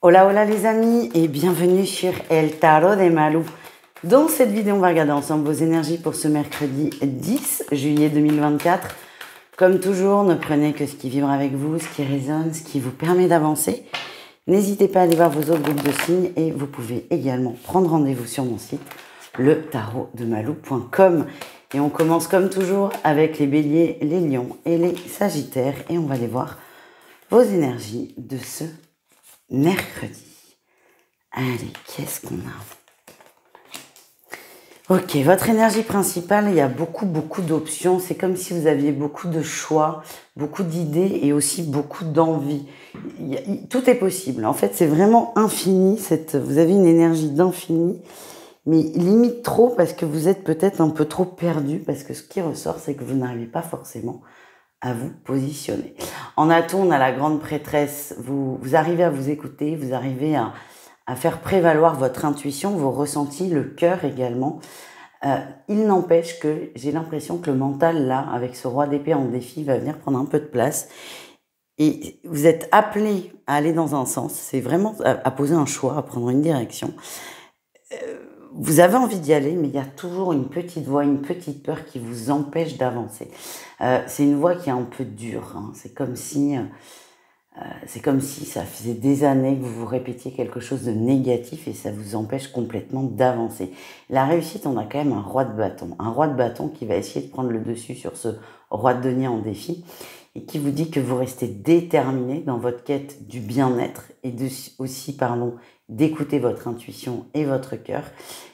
Hola hola les amis et bienvenue sur El Tarot de Malou. Dans cette vidéo, on va regarder ensemble vos énergies pour ce mercredi 10 juillet 2024. Comme toujours, ne prenez que ce qui vibre avec vous, ce qui résonne, ce qui vous permet d'avancer. N'hésitez pas à aller voir vos autres groupes de signes et vous pouvez également prendre rendez-vous sur mon site, letarodemalou.com. Et on commence comme toujours avec les béliers, les lions et les sagittaires et on va aller voir vos énergies de ce mercredi. Allez, qu'est-ce qu'on a? Ok, votre énergie principale, il y a beaucoup d'options. C'est comme si vous aviez beaucoup de choix, beaucoup d'idées et aussi beaucoup d'envie. Tout est possible. En fait, c'est vraiment infini. Vous avez une énergie d'infini, mais limite trop parce que vous êtes peut-être un peu trop perdu parce que ce qui ressort, c'est que vous n'arrivez pas forcément à vous positionner. En atout, on a la grande prêtresse. Vous arrivez à vous écouter, vous arrivez à faire prévaloir votre intuition, vos ressentis, le cœur également. Il n'empêche que j'ai l'impression que le mental, là, avec ce roi d'épée en défi, va venir prendre un peu de place. Et vous êtes appelé à aller dans un sens. C'est vraiment à poser un choix, à prendre une direction. Vous avez envie d'y aller, mais il y a toujours une petite voix, une petite peur qui vous empêche d'avancer. C'est une voix qui est un peu dure. Hein. C'est comme si ça faisait des années que vous vous répétiez quelque chose de négatif et ça vous empêche complètement d'avancer. La réussite, on a quand même un roi de bâton. Un roi de bâton qui va essayer de prendre le dessus sur ce roi de denier en défi et qui vous dit que vous restez déterminé dans votre quête du bien-être et d'écouter votre intuition et votre cœur.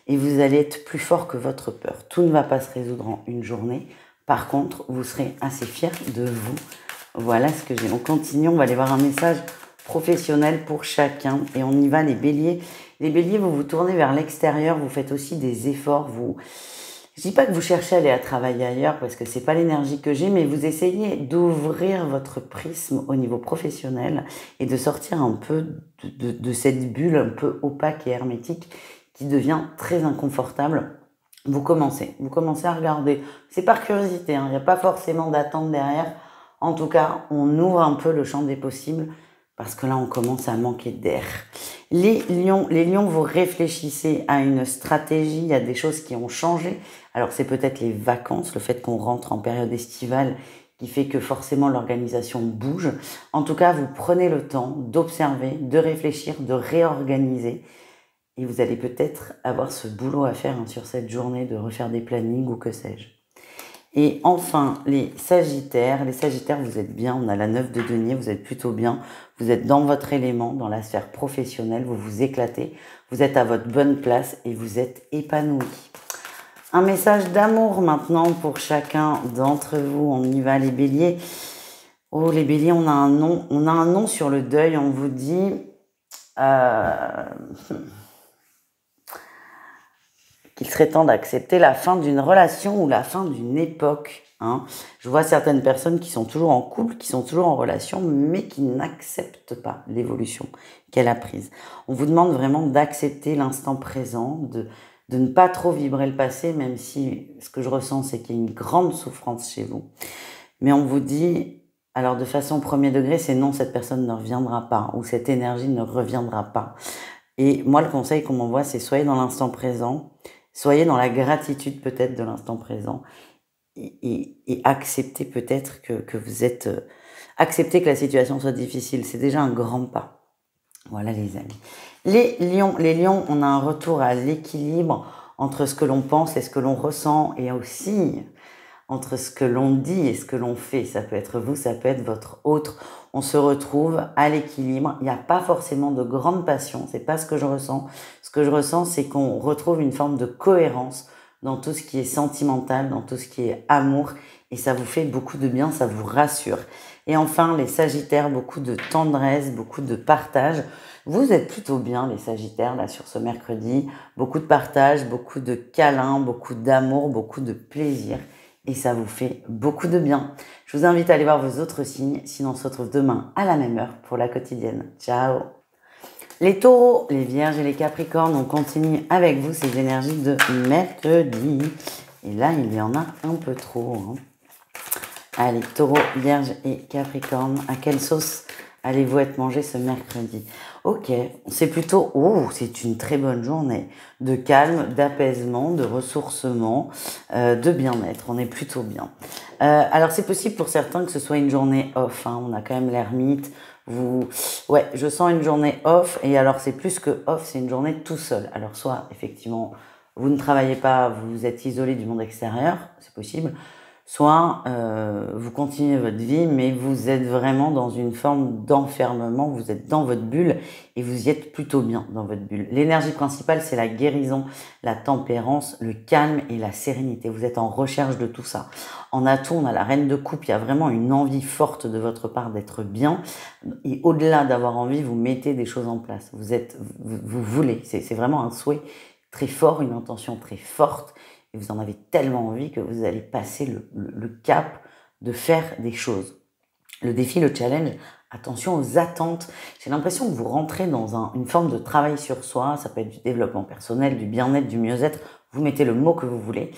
Et vous allez être plus fort que votre peur. Tout ne va pas se résoudre en une journée. Par contre, vous serez assez fier de vous. Voilà ce que j'ai. On continue, on va aller voir un message professionnel pour chacun. Et on y va, les béliers. Les béliers, vous vous tournez vers l'extérieur, vous faites aussi des efforts. Je dis pas que vous cherchez à aller à travailler ailleurs parce que c'est pas l'énergie que j'ai, mais vous essayez d'ouvrir votre prisme au niveau professionnel et de sortir un peu de cette bulle un peu opaque et hermétique qui devient très inconfortable. Vous commencez à regarder. C'est par curiosité, hein, il n'y a pas forcément d'attente derrière. En tout cas, on ouvre un peu le champ des possibles parce que là, on commence à manquer d'air. Les lions, vous réfléchissez à une stratégie. Il y a des choses qui ont changé. Alors, c'est peut-être les vacances, le fait qu'on rentre en période estivale qui fait que forcément l'organisation bouge. En tout cas, vous prenez le temps d'observer, de réfléchir, de réorganiser. Et vous allez peut-être avoir ce boulot à faire sur cette journée de refaire des plannings ou que sais-je. Et enfin, les sagittaires, vous êtes bien, on a la 9 de denier, vous êtes plutôt bien, vous êtes dans votre élément, dans la sphère professionnelle, vous vous éclatez, vous êtes à votre bonne place et vous êtes épanoui. Un message d'amour maintenant pour chacun d'entre vous, on y va les béliers. Oh les béliers, on a un nom sur le deuil, on vous dit... qu'il serait temps d'accepter la fin d'une relation ou la fin d'une époque. Hein. Je vois certaines personnes qui sont toujours en couple, qui sont toujours en relation, mais qui n'acceptent pas l'évolution qu'elle a prise. On vous demande vraiment d'accepter l'instant présent, de ne pas trop vibrer le passé, même si ce que je ressens, c'est qu'il y a une grande souffrance chez vous. Mais on vous dit, alors de façon premier degré, c'est non, cette personne ne reviendra pas, ou cette énergie ne reviendra pas. Et moi, le conseil qu'on m'envoie, c'est soyez dans l'instant présent, soyez dans la gratitude peut-être de l'instant présent et acceptez peut-être que vous êtes... acceptez que la situation soit difficile, c'est déjà un grand pas. Voilà les amis. Les lions, on a un retour à l'équilibre entre ce que l'on pense et ce que l'on ressent et aussi entre ce que l'on dit et ce que l'on fait. Ça peut être vous, ça peut être votre autre. On se retrouve à l'équilibre. Il n'y a pas forcément de grande passion. C'est pas ce que je ressens. Ce que je ressens, c'est qu'on retrouve une forme de cohérence dans tout ce qui est sentimental, dans tout ce qui est amour. Et ça vous fait beaucoup de bien, ça vous rassure. Et enfin, les sagittaires, beaucoup de tendresse, beaucoup de partage. Vous êtes plutôt bien, les sagittaires, là, sur ce mercredi. Beaucoup de partage, beaucoup de câlins, beaucoup d'amour, beaucoup de plaisir. Et ça vous fait beaucoup de bien. Je vous invite à aller voir vos autres signes. Sinon, on se retrouve demain à la même heure pour la quotidienne. Ciao! Les taureaux, les vierges et les capricornes, on continue avec vous ces énergies de mercredi. Et là, il y en a un peu trop. Hein. Allez, taureaux, vierges et capricornes, à quelle sauce allez-vous être mangé ce mercredi? Ok, c'est plutôt, oh, c'est une très bonne journée de calme, d'apaisement, de ressourcement, de bien-être. On est plutôt bien. Alors c'est possible pour certains que ce soit une journée off, hein. On a quand même l'ermite. Vous, ouais, je sens une journée off. Et alors c'est plus que off, c'est une journée tout seul. Alors soit effectivement vous ne travaillez pas, vous êtes isolé du monde extérieur, c'est possible. Soit vous continuez votre vie, mais vous êtes vraiment dans une forme d'enfermement, vous êtes dans votre bulle et vous y êtes plutôt bien dans votre bulle. L'énergie principale, c'est la guérison, la tempérance, le calme et la sérénité. Vous êtes en recherche de tout ça. En atout, on a la reine de coupe, il y a vraiment une envie forte de votre part d'être bien. Et au-delà d'avoir envie, vous mettez des choses en place. Vous voulez, c'est vraiment un souhait très fort, une intention très forte. Et vous en avez tellement envie que vous allez passer le cap de faire des choses. Le défi, le challenge, attention aux attentes. J'ai l'impression que vous rentrez dans une forme de travail sur soi. Ça peut être du développement personnel, du bien-être, du mieux-être. Vous mettez le mot que vous voulez.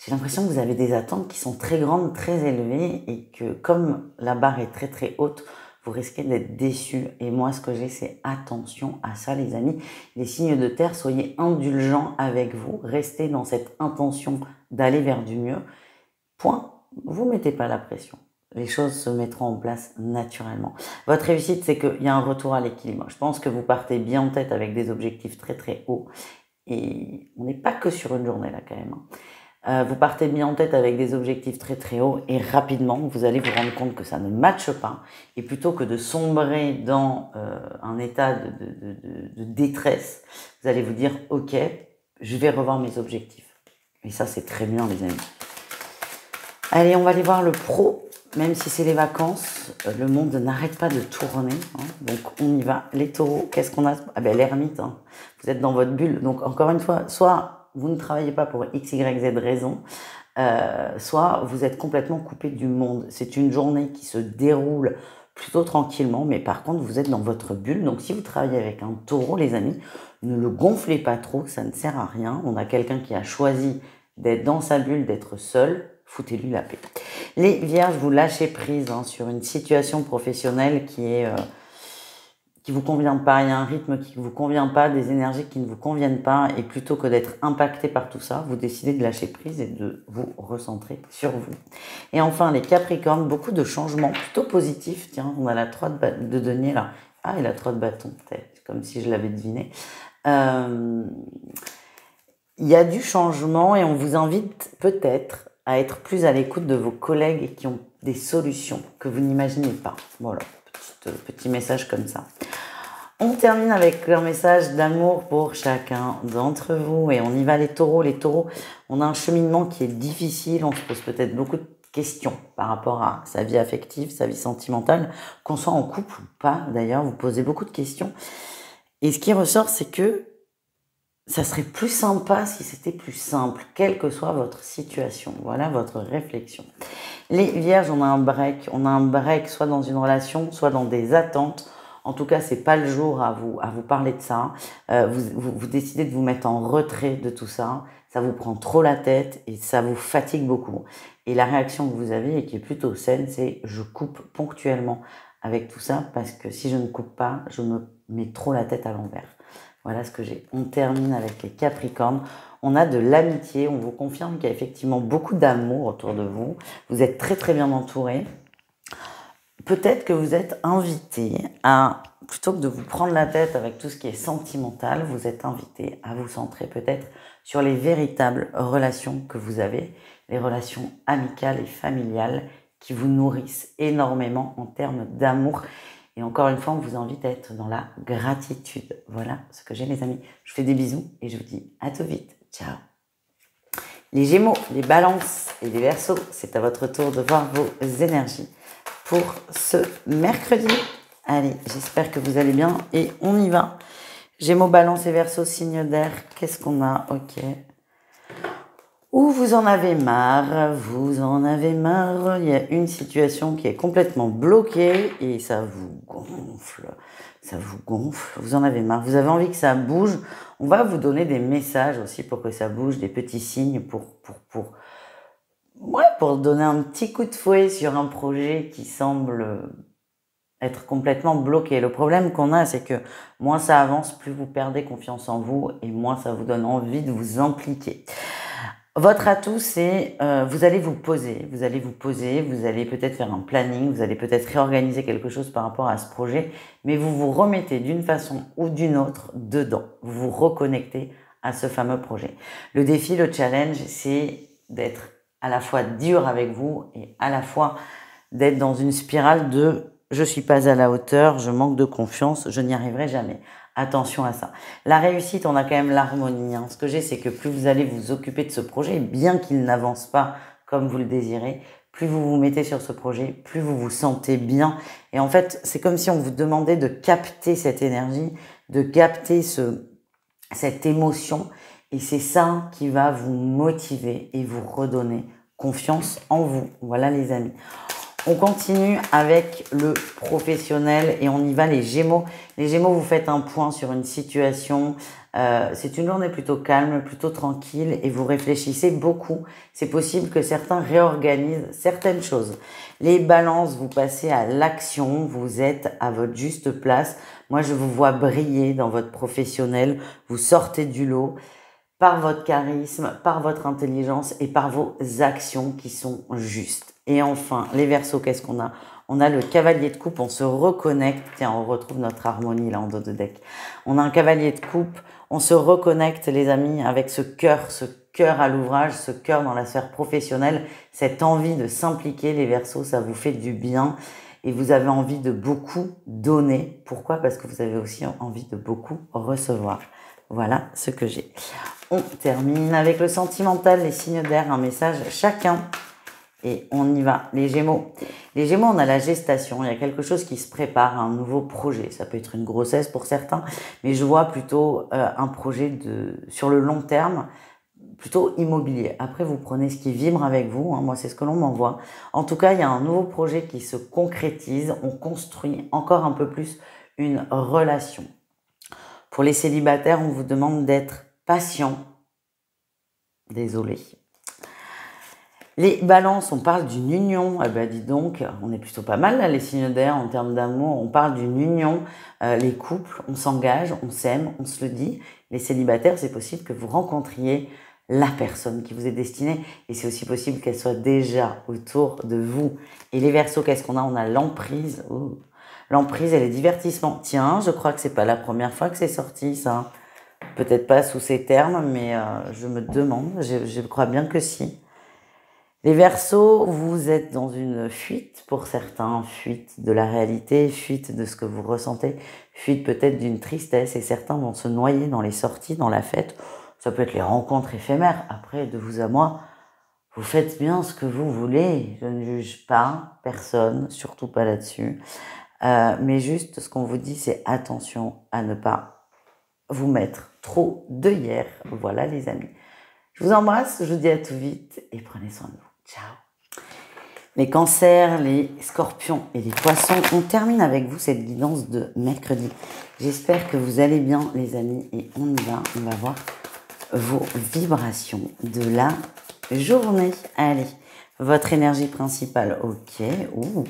J'ai l'impression que vous avez des attentes qui sont très grandes, très élevées et que comme la barre est très très haute, vous risquez d'être déçus. Et moi, ce que j'ai, c'est attention à ça, les amis. Les signes de terre, soyez indulgents avec vous. Restez dans cette intention d'aller vers du mieux. Point. Vous mettez pas la pression. Les choses se mettront en place naturellement. Votre réussite, c'est qu'il y a un retour à l'équilibre. Je pense que vous partez bien en tête avec des objectifs très très hauts. Et on n'est pas que sur une journée là quand même. Vous partez bien en tête avec des objectifs très très hauts et rapidement, vous allez vous rendre compte que ça ne matche pas. Et plutôt que de sombrer dans un état de détresse, vous allez vous dire, ok, je vais revoir mes objectifs. Et ça, c'est très bien, les amis. Allez, on va aller voir le pro. Même si c'est les vacances, le monde n'arrête pas de tourner. Hein. Donc, on y va. Les taureaux, qu'est-ce qu'on a? Ah ben, l'ermite. Hein. Vous êtes dans votre bulle. Donc, encore une fois, soit vous ne travaillez pas pour X, Y, Z raison, soit vous êtes complètement coupé du monde. C'est une journée qui se déroule plutôt tranquillement, mais par contre, vous êtes dans votre bulle. Donc, si vous travaillez avec un taureau, les amis, ne le gonflez pas trop, ça ne sert à rien. On a quelqu'un qui a choisi d'être dans sa bulle, d'être seul. Foutez-lui la paix. Les vierges, vous lâchez prise hein, sur une situation professionnelle qui vous convient pas, il y a un rythme qui vous convient pas, des énergies qui ne vous conviennent pas, et plutôt que d'être impacté par tout ça, vous décidez de lâcher prise et de vous recentrer sur vous. Et enfin, les capricornes, beaucoup de changements plutôt positifs. Tiens, on a la 3 de denier là. Ah, et la 3 de bâton, peut-être, comme si je l'avais deviné. Il y a du changement et on vous invite peut-être à être plus à l'écoute de vos collègues qui ont des solutions que vous n'imaginez pas. Voilà, petit message comme ça. On termine avec un message d'amour pour chacun d'entre vous et on y va les taureaux. Les taureaux, on a un cheminement qui est difficile, on se pose peut-être beaucoup de questions par rapport à sa vie affective, sa vie sentimentale, qu'on soit en couple ou pas d'ailleurs, vous posez beaucoup de questions. Et ce qui ressort, c'est que ça serait plus sympa si c'était plus simple, quelle que soit votre situation. Voilà votre réflexion. Les vierges, on a un break soit dans une relation, soit dans des attentes. En tout cas, c'est pas le jour à vous parler de ça. Vous décidez de vous mettre en retrait de tout ça. Ça vous prend trop la tête et ça vous fatigue beaucoup. Et la réaction que vous avez et qui est plutôt saine, c'est je coupe ponctuellement avec tout ça parce que si je ne coupe pas, je me mets trop la tête à l'envers. Voilà ce que j'ai. On termine avec les Capricornes. On a de l'amitié. On vous confirme qu'il y a effectivement beaucoup d'amour autour de vous. Vous êtes très très bien entouré. Peut-être que vous êtes invité à, plutôt que de vous prendre la tête avec tout ce qui est sentimental, vous êtes invité à vous centrer peut-être sur les véritables relations que vous avez, les relations amicales et familiales qui vous nourrissent énormément en termes d'amour. Et encore une fois, on vous invite à être dans la gratitude. Voilà ce que j'ai, les amis. Je vous fais des bisous et je vous dis à tout vite. Ciao. Les Gémeaux, les Balances et les Verseaux, c'est à votre tour de voir vos énergies pour ce mercredi. Allez, j'espère que vous allez bien et on y va. Gémeaux, Balance et Verseaux, signe d'air. Qu'est-ce qu'on a? Ok. Ou vous en avez marre, il y a une situation qui est complètement bloquée et ça vous gonfle, vous en avez marre, vous avez envie que ça bouge, on va vous donner des messages aussi pour que ça bouge, des petits signes pour donner un petit coup de fouet sur un projet qui semble être complètement bloqué. Le problème qu'on a, c'est que moins ça avance, plus vous perdez confiance en vous et moins ça vous donne envie de vous impliquer. Votre atout, c'est vous allez vous poser, vous allez peut-être faire un planning, vous allez peut-être réorganiser quelque chose par rapport à ce projet, mais vous vous remettez d'une façon ou d'une autre dedans. Vous vous reconnectez à ce fameux projet. Le défi, le challenge, c'est d'être à la fois dur avec vous et à la fois d'être dans une spirale de je suis pas à la hauteur, je manque de confiance, je n'y arriverai jamais. Attention à ça. La réussite, on a quand même l'harmonie. Ce que j'ai, c'est que plus vous allez vous occuper de ce projet, bien qu'il n'avance pas comme vous le désirez, plus vous vous mettez sur ce projet, plus vous vous sentez bien. Et en fait, c'est comme si on vous demandait de capter cette énergie, de capter cette émotion. Et c'est ça qui va vous motiver et vous redonner confiance en vous. Voilà les amis. On continue avec le professionnel et on y va les Gémeaux. Les Gémeaux, vous faites un point sur une situation. C'est une journée plutôt calme, plutôt tranquille et vous réfléchissez beaucoup. C'est possible que certains réorganisent certaines choses. Les Balances, vous passez à l'action. Vous êtes à votre juste place. Moi, je vous vois briller dans votre professionnel. Vous sortez du lot par votre charisme, par votre intelligence et par vos actions qui sont justes. Et enfin, les Verseaux, qu'est-ce qu'on a? On a le cavalier de coupe, on se reconnecte. Tiens, on retrouve notre harmonie là en dos de deck. On a un cavalier de coupe, on se reconnecte les amis avec ce cœur à l'ouvrage, ce cœur dans la sphère professionnelle, cette envie de s'impliquer. Les Verseaux, ça vous fait du bien et vous avez envie de beaucoup donner. Pourquoi? Parce que vous avez aussi envie de beaucoup recevoir. Voilà ce que j'ai. On termine avec le sentimental, les signes d'air, un message chacun. Et on y va. Les Gémeaux. Les Gémeaux, on a la gestation. Il y a quelque chose qui se prépare, un nouveau projet. Ça peut être une grossesse pour certains, mais je vois plutôt un projet sur le long terme, plutôt immobilier. Après, vous prenez ce qui vibre avec vous. Moi, c'est ce que l'on m'envoie. En tout cas, il y a un nouveau projet qui se concrétise. On construit encore un peu plus une relation. Pour les célibataires, on vous demande d'être patient. Désolé. Les Balances, on parle d'une union. Eh ben, dis donc, on est plutôt pas mal là, les signes d'air en termes d'amour. On parle d'une union. Les couples, on s'engage, on s'aime, on se le dit. Les célibataires, c'est possible que vous rencontriez la personne qui vous est destinée. Et c'est aussi possible qu'elle soit déjà autour de vous. Et les Verseaux, qu'est-ce qu'on a? On a l'emprise. L'emprise et les divertissements. Tiens, je crois que c'est pas la première fois que c'est sorti, ça. Peut-être pas sous ces termes, mais je me demande. Je crois bien que si. Les Verseaux, vous êtes dans une fuite pour certains, fuite de la réalité, fuite de ce que vous ressentez, fuite peut-être d'une tristesse et certains vont se noyer dans les sorties, dans la fête. Ça peut être les rencontres éphémères. Après, de vous à moi, vous faites bien ce que vous voulez. Je ne juge pas personne, surtout pas là-dessus. Mais juste, ce qu'on vous dit, c'est attention à ne pas vous mettre trop d'œillères. Voilà les amis. Je vous embrasse, je vous dis à tout vite et prenez soin de vous. Ciao. Les Cancers, les Scorpions et les Poissons, on termine avec vous cette guidance de mercredi. J'espère que vous allez bien les amis et on y va, on va voir vos vibrations de la journée. Allez, votre énergie principale, ok. Ouh.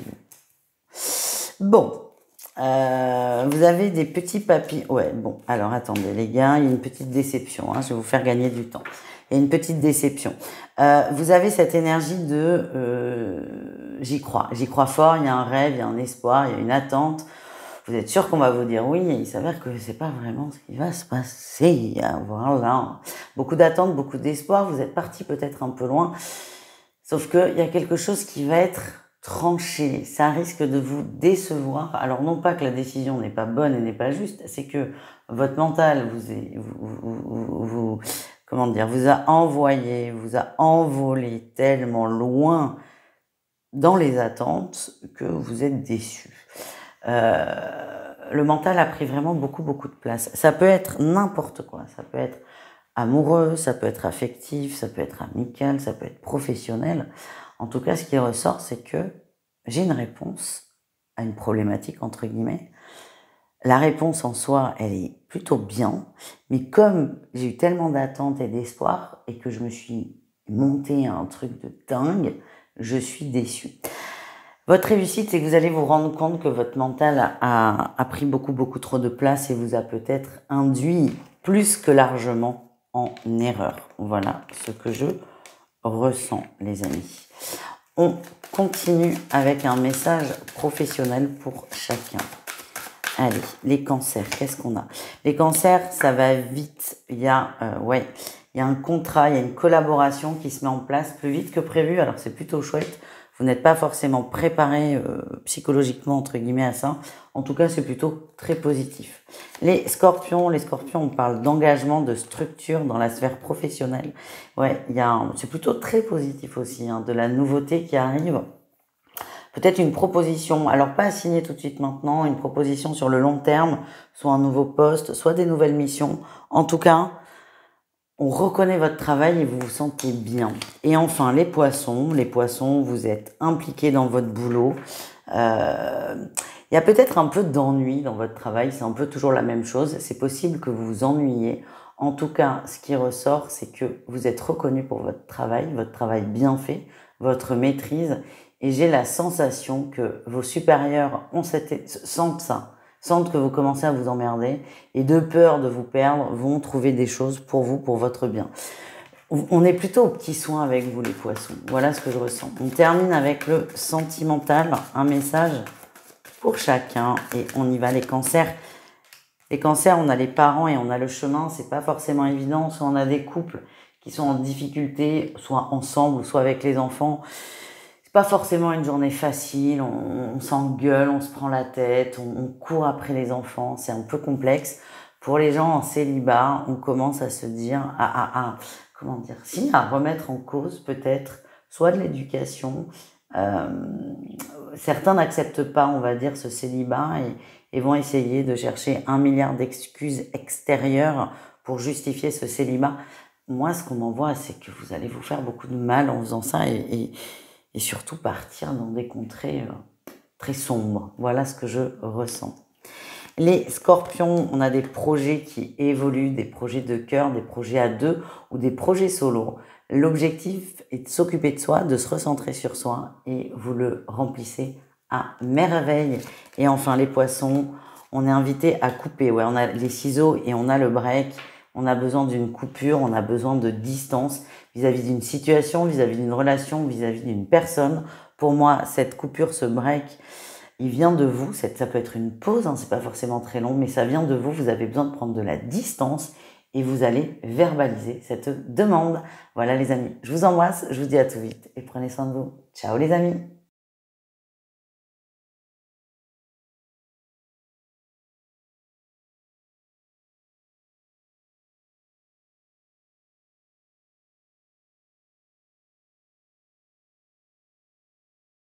Bon, vous avez des petits papillons. Ouais, bon, alors attendez les gars, il y a une petite déception, je vais vous faire gagner du temps. Il y a une petite déception. Vous avez cette énergie de j'y crois fort, il y a un rêve, il y a un espoir, il y a une attente. Vous êtes sûr qu'on va vous dire oui, et il s'avère que c'est pas vraiment ce qui va se passer. Voilà. Beaucoup d'attente, beaucoup d'espoir, vous êtes parti peut-être un peu loin. Sauf qu'il y a quelque chose qui va être tranché. Ça risque de vous décevoir. Alors non pas que la décision n'est pas bonne et n'est pas juste, c'est que votre mental vous a envoyé, vous a envolé tellement loin dans les attentes que vous êtes déçu. Le mental a pris vraiment beaucoup de place. Ça peut être n'importe quoi. Ça peut être amoureux, ça peut être affectif, ça peut être amical, ça peut être professionnel. En tout cas, ce qui ressort, c'est que j'ai une réponse à une problématique, entre guillemets. La réponse en soi, elle est plutôt bien, mais comme j'ai eu tellement d'attentes et d'espoir et que je me suis monté un truc de dingue, je suis déçue. Votre réussite, c'est que vous allez vous rendre compte que votre mental a pris beaucoup trop de place et vous a peut-être induit plus que largement en erreur. Voilà ce que je ressens, les amis. On continue avec un message professionnel pour chacun. Allez, les cancers, qu'est-ce qu'on a? Les cancers, ça va vite. Il y a un contrat, il y a une collaboration qui se met en place plus vite que prévu. Alors c'est plutôt chouette. Vous n'êtes pas forcément préparé psychologiquement entre guillemets à ça. En tout cas, c'est plutôt très positif. Les scorpions, on parle d'engagement, de structure dans la sphère professionnelle. Ouais, c'est plutôt très positif aussi, hein, de la nouveauté qui arrive. Peut-être une proposition, alors pas à signer tout de suite maintenant, une proposition sur le long terme, soit un nouveau poste, soit des nouvelles missions. En tout cas, on reconnaît votre travail et vous vous sentez bien. Et enfin, les poissons, vous êtes impliqués dans votre boulot. Il y a peut-être un peu d'ennui dans votre travail, c'est un peu toujours la même chose. C'est possible que vous vous ennuyiez. En tout cas, ce qui ressort, c'est que vous êtes reconnu pour votre travail bien fait, votre maîtrise. Et j'ai la sensation que vos supérieurs sentent ça, sentent que vous commencez à vous emmerder et de peur de vous perdre, vont trouver des choses pour vous, pour votre bien. On est plutôt aux petits soins avec vous, les poissons. Voilà ce que je ressens. On termine avec le sentimental, un message pour chacun et on y va. Les cancers, on a les parents et on a le chemin, c'est pas forcément évident. Soit on a des couples qui sont en difficulté, soit ensemble, soit avec les enfants. C'est pas forcément une journée facile, on s'engueule, on se prend la tête, on court après les enfants, c'est un peu complexe. Pour les gens en célibat, on commence à se dire, à remettre en cause peut-être, soit de l'éducation. Certains n'acceptent pas, on va dire, ce célibat et vont essayer de chercher 1 milliard d'excuses extérieures pour justifier ce célibat. Moi, ce qu'on m'envoie, c'est que vous allez vous faire beaucoup de mal en faisant ça et surtout partir dans des contrées très sombres. Voilà ce que je ressens. Les scorpions, on a des projets qui évoluent, des projets de cœur, des projets à deux ou des projets solo. L'objectif est de s'occuper de soi, de se recentrer sur soi et vous le remplissez à merveille. Et enfin, les poissons, on est invité à couper. Ouais, on a les ciseaux et on a le break. On a besoin d'une coupure, on a besoin de distance vis-à-vis d'une situation, vis-à-vis d'une relation, vis-à-vis d'une personne. Pour moi, cette coupure, ce break, il vient de vous. Ça peut être une pause, hein, c'est pas forcément très long, mais ça vient de vous. Vous avez besoin de prendre de la distance et vous allez verbaliser cette demande. Voilà les amis, je vous embrasse, je vous dis à tout vite et prenez soin de vous. Ciao les amis.